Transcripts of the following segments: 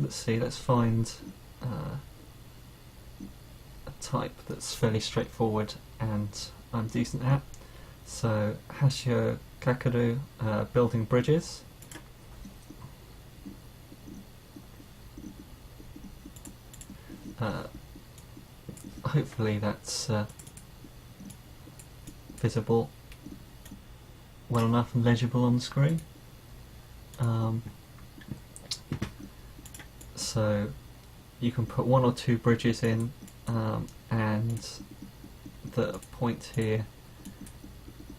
let's see, let's find a type that's fairly straightforward and I'm decent at. So Hashiwokakero, building bridges. Hopefully that's visible well enough and legible on the screen. So you can put 1 or 2 bridges in, and the point here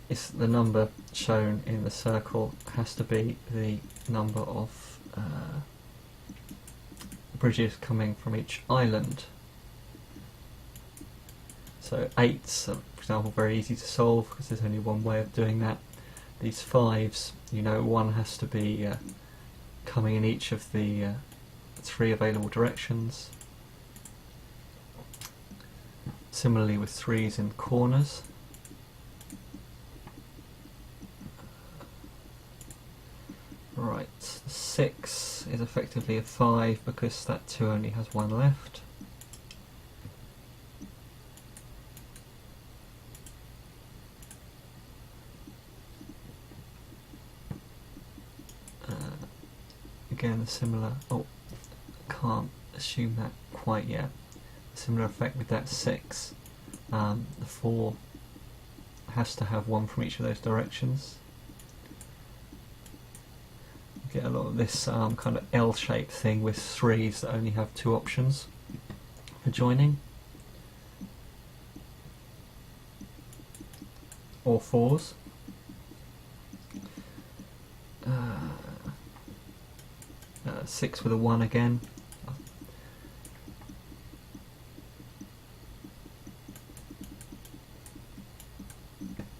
is the number shown in the circle has to be the number of bridges coming from each island. So 8's, for example, very easy to solve because there's only one way of doing that. These 5's, you know, one has to be coming in each of the 3 available directions. Similarly with 3's in corners. Right, 6 is effectively a 5 because that 2 only has 1 left. Again, a similar, can't assume that quite yet. A similar effect with that 6. The 4 has to have 1 from each of those directions. You get a lot of this kind of L-shaped thing with 3's that only have 2 options for joining. Or 4's. 6 with a 1 again.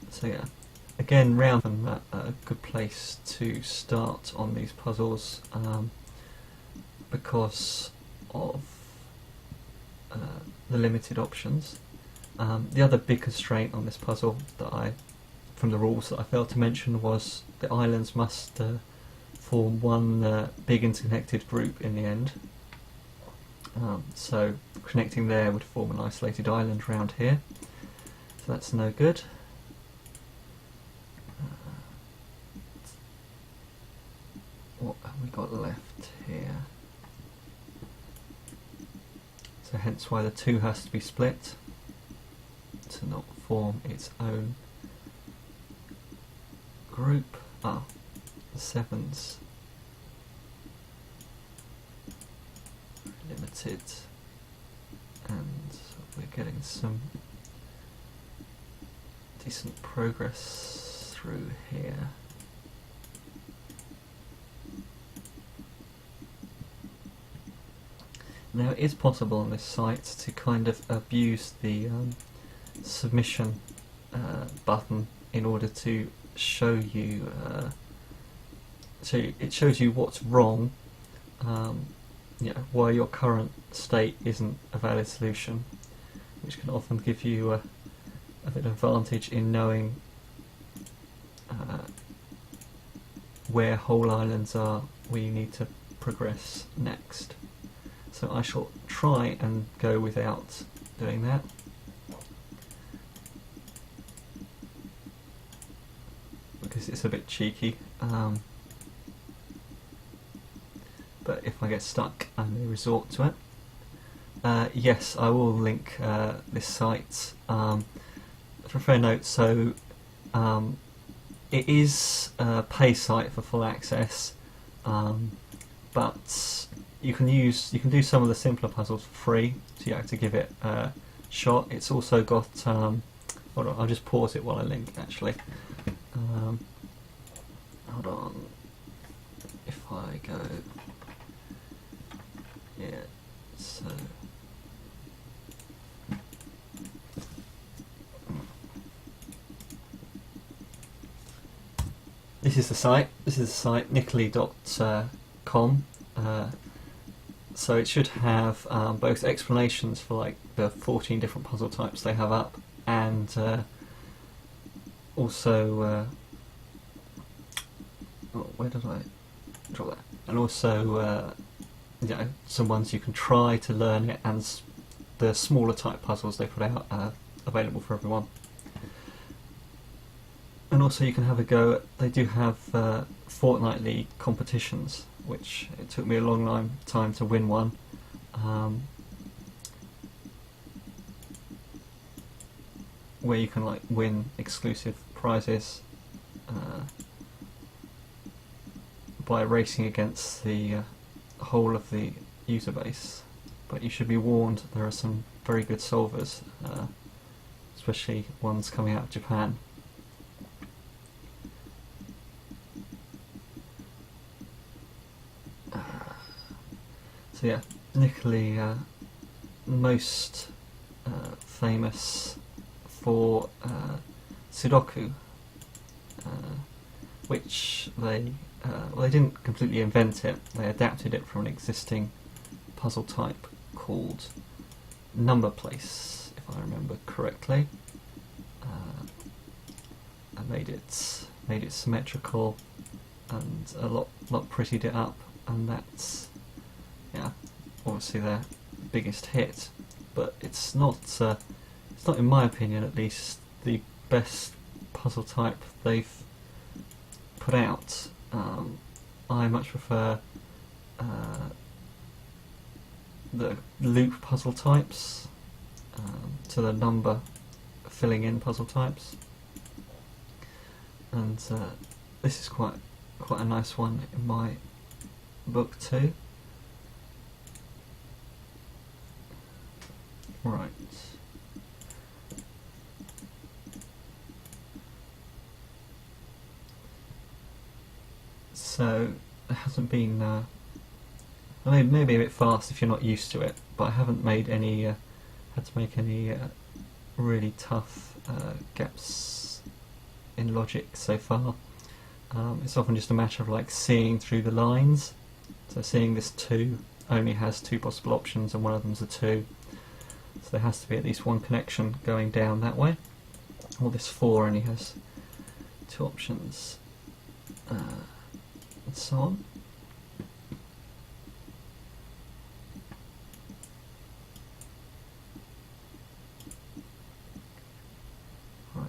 So yeah, again, round and a good place to start on these puzzles because of the limited options. The other big constraint on this puzzle that from the rules that I failed to mention was the islands must form one big interconnected group in the end. So connecting there would form an isolated island round here. So that's no good. What have we got left here? So hence why the 2 has to be split to not form its own group. The 7's limited, and we're getting some decent progress through here. Now it is possible on this site to kind of abuse the submission button in order to show you so it shows you what's wrong, why your current state isn't a valid solution, which can often give you a bit of advantage in knowing where whole islands are where you need to progress next. So I shall try and go without doing that. Because it's a bit cheeky. But if I get stuck, I may resort to it. Yes, I will link this site. For a fair note, so it is a pay site for full access, but you can do some of the simpler puzzles for free, so you have to give it a shot. It's also got hold on, I'll just pause it while I link actually. Hold on, if I go, yeah, so this is the site, nickely.com. So it should have both explanations for like the 14 different puzzle types they have up, and also where did I drop that? And also some ones you can try to learn it, and the smaller type puzzles they put out are available for everyone. And also you can have a go at, they do have fortnightly competitions, which it took me a long time to win one. Where you can like win exclusive prizes by racing against the whole of the user base. But you should be warned, there are some very good solvers, especially ones coming out of Japan. So yeah, Nicoli most famous for Sudoku, which they didn't completely invent it, they adapted it from an existing puzzle type called number place, if I remember correctly. I made it symmetrical and a lot prettied it up, and that's obviously their biggest hit. But it's not in my opinion at least the best puzzle type they've put out. I much prefer the loop puzzle types to the number filling in puzzle types, and this is quite a nice one in my book too. Right. So it hasn't been. I mean, maybe a bit fast if you're not used to it, but I haven't made any. Had to make any really tough gaps in logic so far. It's often just a matter of like seeing through the lines. So seeing this 2 only has 2 possible options, and one of them's a 2. So there has to be at least one connection going down that way. Or this 4 only has 2 options, and so on. Right.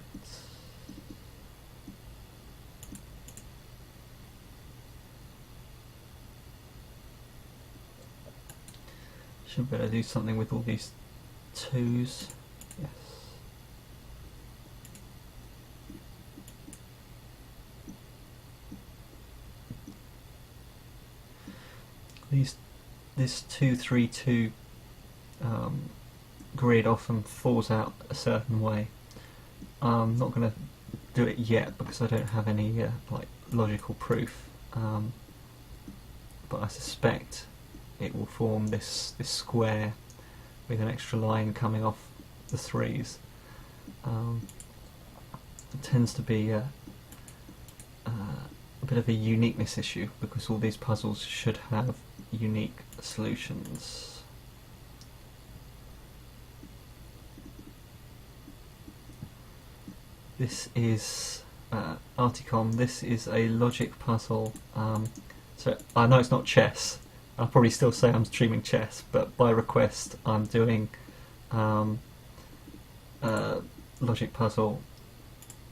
Should better do something with all these 2s. Yes. This 2-3-2 grid often falls out a certain way. I'm not going to do it yet because I don't have any like logical proof, but I suspect it will form this square with an extra line coming off the 3s. It tends to be a bit of a uniqueness issue because all these puzzles should have unique solutions. This is Articom. This is a logic puzzle. So I know it's not chess. I'll probably still say I'm streaming chess, but by request I'm doing logic puzzle.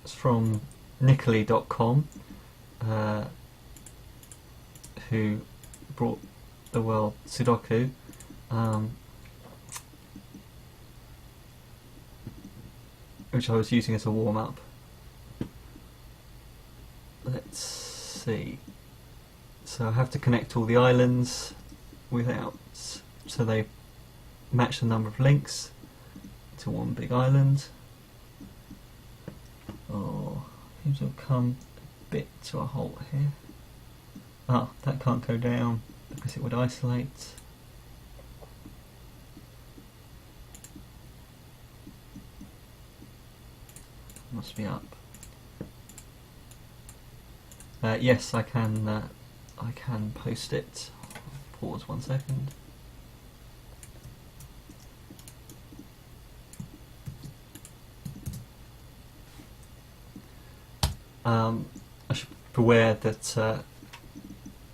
It's from Nicoli.com, who brought the world Sudoku. Which I was using as a warm-up. Let's see. So I have to connect all the islands without, so they match the number of links to one big island. Oh, seems to have come a bit to a halt here. Ah, that can't go down because it would isolate. Must be up. Yes, I can post it. Pause 1 second. I should be aware that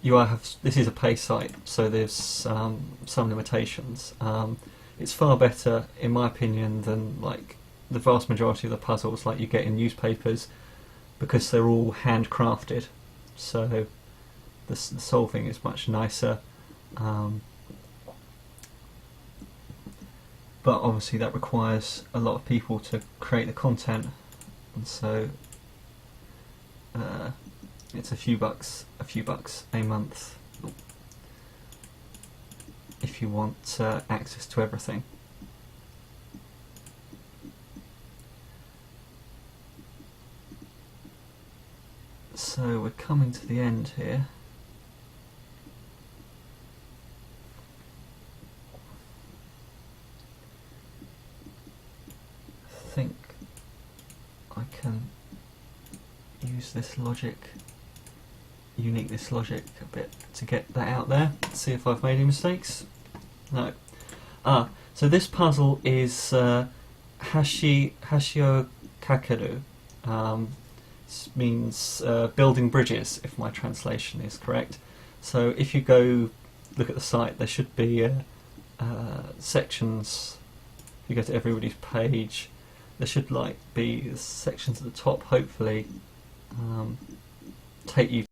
this is a pay site, so there's some limitations. It's far better, in my opinion, than like the vast majority of the puzzles like you get in newspapers, because they're all handcrafted. So the solving is much nicer. But obviously that requires a lot of people to create the content, and so it's a few bucks a month if you want access to everything. So we're coming to the end here. I think I can use this logic, uniqueness logic a bit to get that out there. See if I've made any mistakes. No. So this puzzle is Hashiwokakero. Means building bridges, if my translation is correct. So if you go look at the site, there should be sections. If you go to everybody's page, there should be sections at the top, hopefully take you